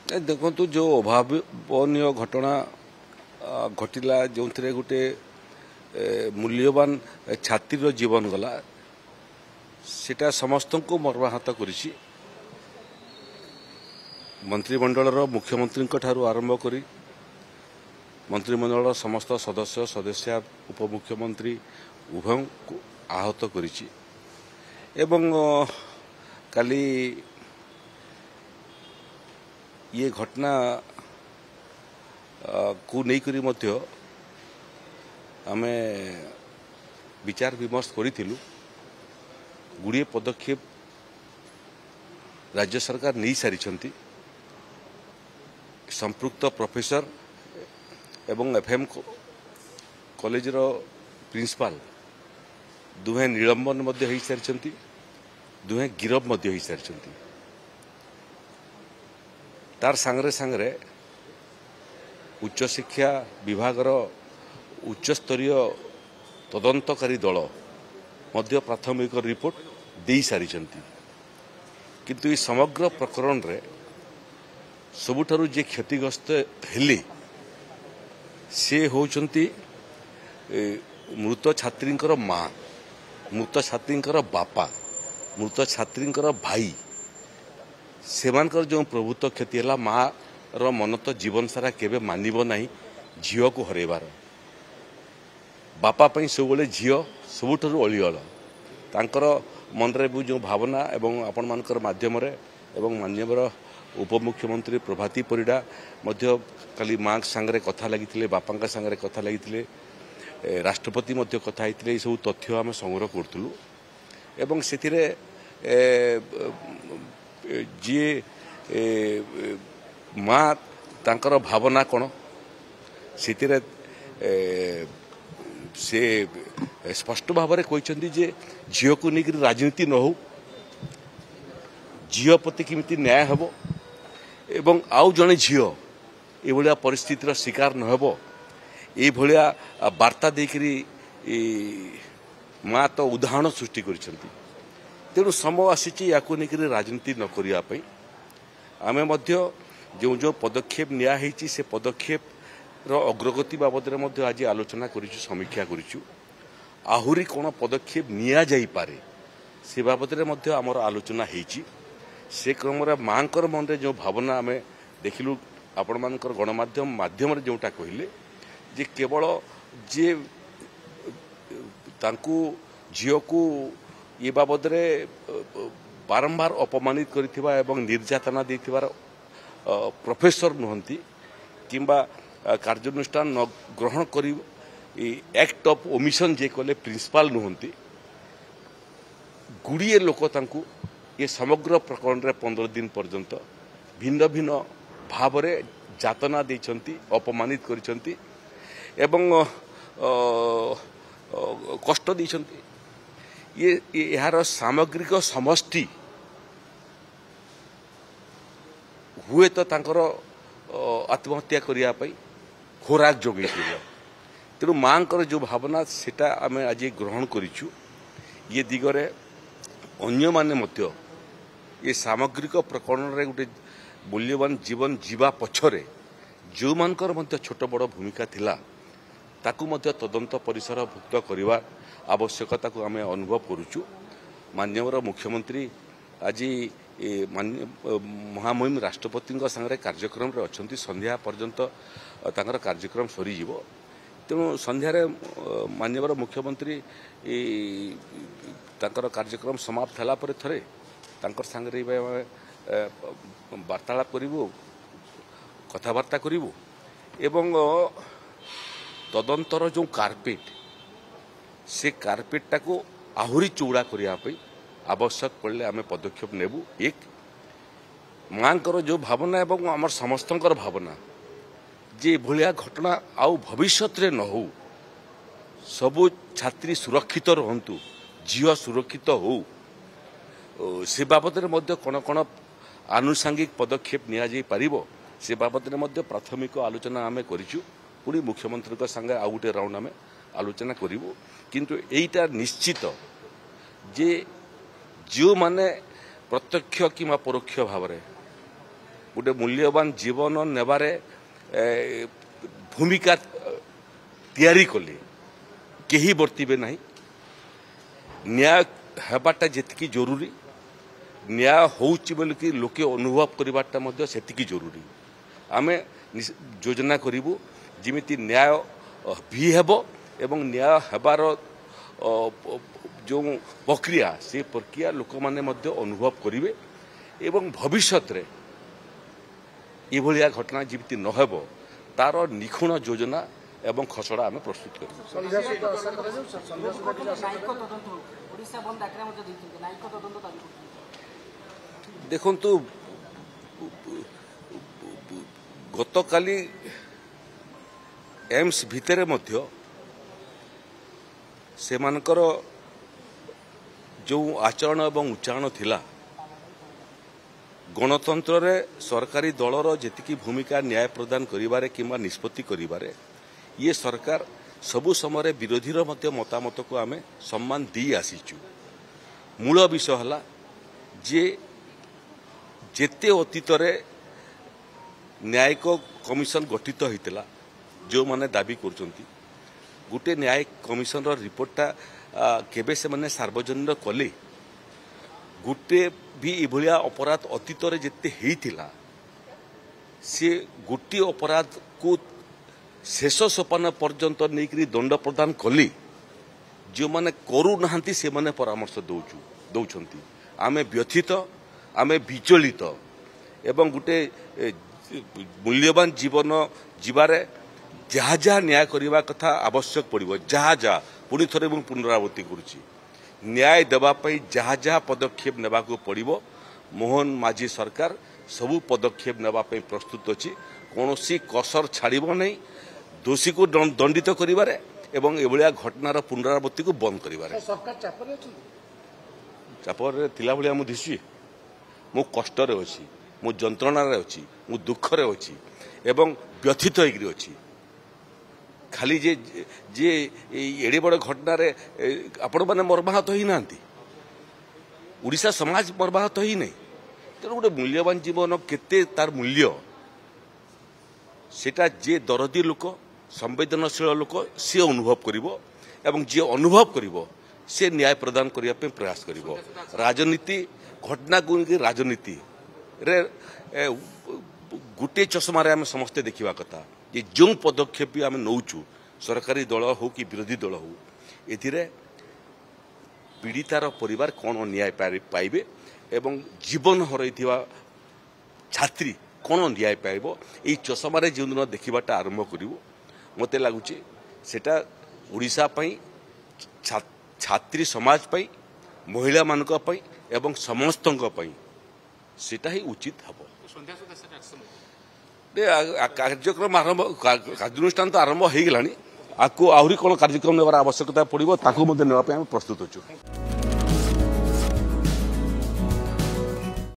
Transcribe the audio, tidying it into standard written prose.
देखु जो अभावन घटना घटला जो गोटे मूल्यवान छात्री जीवन गला सेटा समस्त को मर्माहत करिछि। मंत्रिमंडल मुख्यमंत्री ठारू आरंभ करी मंत्रिमंडल समस्त सदस्य सदस्य उपमुख्यमंत्री उभय को आहत करिछि। एवं काली ये घटना को लेकर आमे विचार विमर्श करूँ। गुड़िए पदक्षेप राज्य सरकार नहीं सारी संपृक्त प्रोफेसर एवं एफएम कॉलेज रो प्रिंसिपल दुहे निलंबन मध्य हो सारी दुहे गिरफ मध्य हो सारी तार सांगरे सांगरे उच्च शिक्षा विभाग उच्च स्तरीय तदंतकारी दल मध्य प्राथमिक रिपोर्ट दे सारी किंतु इस समग्र प्रकरण रे सबुठारु जे क्षतिग्रस्त हेले से होचंती मृत छात्रींकर माँ, मृत छात्रींकर बापा, मृत छात्रींकर भाई सेमानकर जो प्रभुत्व क्षति है माँ रो मन तो जीवन सारा केबे मानिबो नहीं झील को हरेबार बापा पई सब झील सबुठारु अलिअल तांकर मनरे भी जो भावना एवं आपण मानकर माध्यम रे एवं माननीय उपमुख्यमंत्री प्रभाती परिडा मध्य काली माँ सांगरे कथा लगी बापा सांगरे कथा लगी राष्ट्रपति मध्य कथा होते ये सब तथ्य आम संग्रह करूँ एवं से जी माँ तांकर भावना कौन से से स्पष्ट भाव में कहते जे झील को लेकर राजनीति न हो झील प्रति किमिति न्याय हेबो एवं आउ जड़े झील ये परिस्थितिर शिकार न हेबो ये वार्ता देकरी माँ तो उदाहरण सृष्टि करिसेंती। तेणु समय आसी या राजनीति न करने आमे मध्य जो जो पदक्षेप निया से पदक्षेप अग्रगति बाबद में आज आलोचना करिछु समीक्षा करिछु आहुरी कौन पदक्षेप निया जाई पारे से बाबद में आमर आलोचना होईची। से क्रम माँकर मन में जो भावना आम देखिलु आपण मानकर गणमाध्यम माध्यम जोटा कहले जे केवल जे तांकु झील को ये बाबद बारंबार अपमानित करथिबा एवं निर्यातना देथिबार प्रोफेसर नुहंती किंबा कार्यानुष्ठान न ग्रहण करी एक्ट ऑफ ओमिशन जे कले प्रिंसिपल नुहंती गुड़िए लोक तांकु ये समग्र प्रकरण रे 15 दिन पर्यंत भिन्न भिन्न भाव रे जातना देछंती अपमानित करिसंती एवं कष्ट देछंती। ये यार सामग्रिक समष्टि हुए तो तांकर आत्महत्या करिया पई खोराक जोगई तेणु माँ जो भावना सेटा आम आज ग्रहण करिछु। ये दिगरे अन्य माने मध्य ये सामग्रिक प्रकरण रे गोटे मूल्यवान जीवन जीवा पछरे जो मानकर मध्य छोट बड़ भूमिका थिला ताकू मध्य तदंत परिसर भुक्त करने आवश्यकता को आम अनुभव करुचु। माननीय मुख्यमंत्री आज महामहिम राष्ट्रपति सांगे कार्यक्रम रे अछंती संध्या पर्यंत तांकर कार्यक्रम सरीजिव तेणु संध्यारे माननीय मुख्यमंत्री तांकर कार्यक्रम समाप्त होला पर थरे तांकर सांगे वार्तालाप करिवो कथबार्ता करिवो एवं तदंतर जो कार्पेट से कार्पेटा को आहुरी चौड़ा करने आवश्यक पड़े आम पदक्षेप नेबू। एक माँकर जो भावना एवं आमर समस्तंकर भावना जे भलिया घटना आउ भविष्य रे न हो सबु छात्री सुरक्षित रहंतु झील सुरक्षित हो से बाबद में कौन कौन आनुषंगिक पदक्षेप निया जाई पारिबो से बाबद में प्राथमिक आलोचना आम करिछु। पुणी मुख्यमंत्री संगे आउ गोटे राउंड आम आलोचना करिवो किंतु एटा निश्चित जे जो माने प्रत्यक्ष कि परोक्ष भाव गोटे मूल्यवान जीवन नेबारे भूमिका तैयारी कले केही बर्तिबे नहीं न्याय हेबाटा जेतिकी जरूरी न्याय होउची बोलिकी लोके अनुभव करवाटा मध्य सेतिकी जरूरी आमे योजना करिबु जिमिति न्याय भी हेबो एवं न्याय हेबार जो प्रक्रिया से प्रक्रिया लोक माने मध्य अनुभव करिवे एवं भविष्य रे एभलिया घटना जिमिति न हेबो तार निखुण योजना एवं खसड़ा आम प्रस्तुत कर देखु गतकाली एम्स भितर मध्य सेमानकर जो आचरण एवं उच्चारण थिला गणतंत्र रे सरकारी दलर जेतिकी भूमिका न्याय प्रदान करिबारे किंबा निष्पत्ति करिबारे ये सरकार सबु समय विरोधीर मध्य मतामत को आमे सम्मान दी आसीचु मूल विषय हला जे जेते अतीत रे न्यायिक कमिशन गठित होइतिला जो माने दाबी करचंती गुटे न्यायिक कमिशन रो रिपोर्टटा केबे से माने सार्वजनिक कले गुटे भी इभलिया अपराध अतीत रे जेते हेइतिला से गुटी अपराध को शेष सोपान पर्यंत नहीं दंड प्रदान कले जो माने करू नहांती से माने परामर्श दौछंती आमे व्यथित आमे विचलित एवं गुटे मूल्यवान जीवन जीवारे जहा जहा न्याय करने कथा आवश्यक पड़ो जहा जहा पुणी थे पुनरावृत्ति करुच्ची न्याय देवाई जहा जहा पदक्षेप नेबा पड़ो मोहन माझी सरकार सबू पदक्षेप नेबाई प्रस्तुत अच्छी कौन कसर छाड़ब नहीं दोषी को दंडित करिबारे एवं एभलिया घटनार पुनरावृत्ति को बंद करिबारे चापर थिला भलिया मु दिसुची मु कष्ट रे अछि मु जंत्रणा रे अछि मु दुख रे अछि एवं व्यथित होइकरी अछि खाली जे जे एडे बड़ घटना रे आपण माने मर्माहत होई नांती ओडिशा समाज मर्माहत होई नै तेणु गोटे मूल्यवान जीवन केते तार मूल्य सेटा जे दरदी लोक संवेदनशील लोक सी अनुभव करिवो एवं जे अनुभव करिवो से न्याय प्रदान करिया पे प्रयास करिवो राजनीति घटना को राजनीति रे गुटे चश्मा रे हम समस्ते देखिबा कथा जे जो पदक्षेप भी आम नौचु सरकारी दल हो कि विरोधी दल हो एथिरे पीड़ितार परिवार कौन न्याय पाइबे एवं जीवन हरइथिबा छात्री कौन न्याय पाइब यही चश्मा रे जो दिन देखिबाटा आरंभ करिवो मते लागुची सेटा ओडिशा पई छात्री समाज पई महिला मानक पई एवं समस्तक पई सेटा ही उचित हबो कार्यक्रम आरंभ कार्यानुष्ठान तो आरंभ हो गलानी आकु आहुरी कौन कार्यक्रम नेबार आवश्यकता पड़ो ताकू नेबा प्रस्तुत अच्छु।